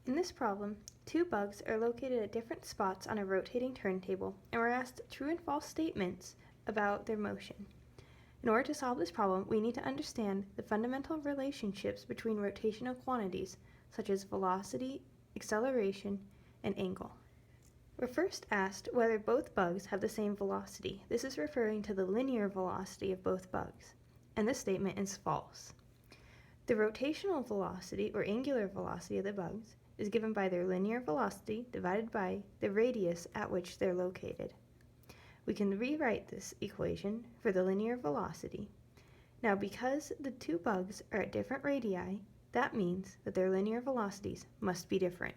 In this problem, two bugs are located at different spots on a rotating turntable and were asked true and false statements about their motion. In order to solve this problem, we need to understand the fundamental relationships between rotational quantities, such as velocity, acceleration, and angle. We're first asked whether both bugs have the same velocity. This is referring to the linear velocity of both bugs, and this statement is false. The rotational velocity, or angular velocity, of the bugs is given by their linear velocity divided by the radius at which they're located. We can rewrite this equation for the linear velocity. Now, because the two bugs are at different radii, that means that their linear velocities must be different.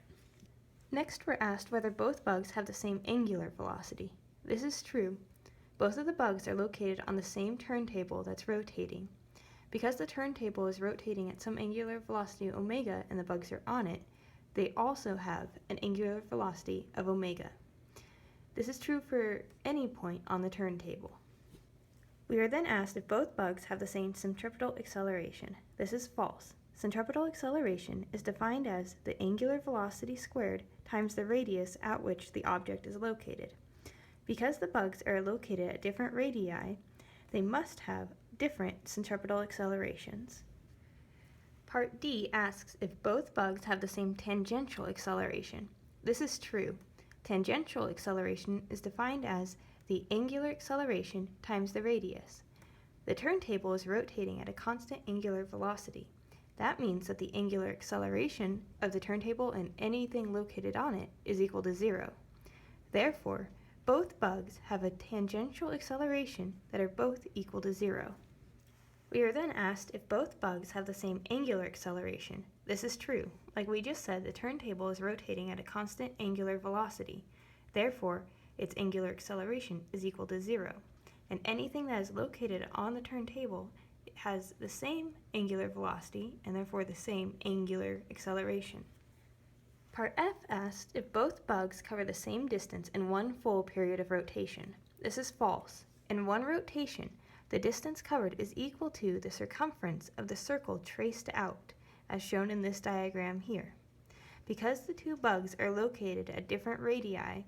Next, we're asked whether both bugs have the same angular velocity. This is true. Both of the bugs are located on the same turntable that's rotating. Because the turntable is rotating at some angular velocity omega and the bugs are on it, they also have an angular velocity of omega. This is true for any point on the turntable. We are then asked if both bugs have the same centripetal acceleration. This is false. Centripetal acceleration is defined as the angular velocity squared times the radius at which the object is located. Because the bugs are located at different radii, they must have different centripetal accelerations. Part D asks if both bugs have the same tangential acceleration. This is true. Tangential acceleration is defined as the angular acceleration times the radius. The turntable is rotating at a constant angular velocity. That means that the angular acceleration of the turntable and anything located on it is equal to 0. Therefore, both bugs have a tangential acceleration that are both equal to 0. We are then asked if both bugs have the same angular acceleration. This is true. Like we just said, the turntable is rotating at a constant angular velocity. Therefore, its angular acceleration is equal to 0. And anything that is located on the turntable has the same angular velocity and therefore the same angular acceleration. Part F asked if both bugs cover the same distance in one full period of rotation. This is false. In one rotation, the distance covered is equal to the circumference of the circle traced out, as shown in this diagram here. Because the two bugs are located at different radii,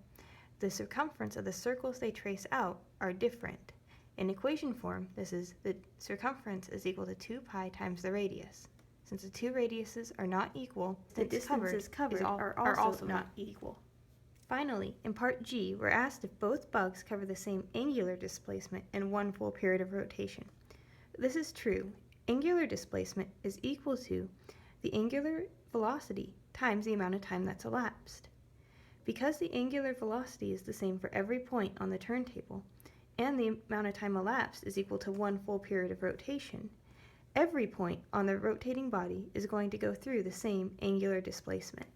the circumference of the circles they trace out are different. In equation form, this is the circumference is equal to 2 pi times the radius. Since the two radiuses are not equal, the distances covered are also not equal. Finally, in Part G, we're asked if both bugs cover the same angular displacement in one full period of rotation. This is true. Angular displacement is equal to the angular velocity times the amount of time that's elapsed. Because the angular velocity is the same for every point on the turntable, and the amount of time elapsed is equal to one full period of rotation, every point on the rotating body is going to go through the same angular displacement.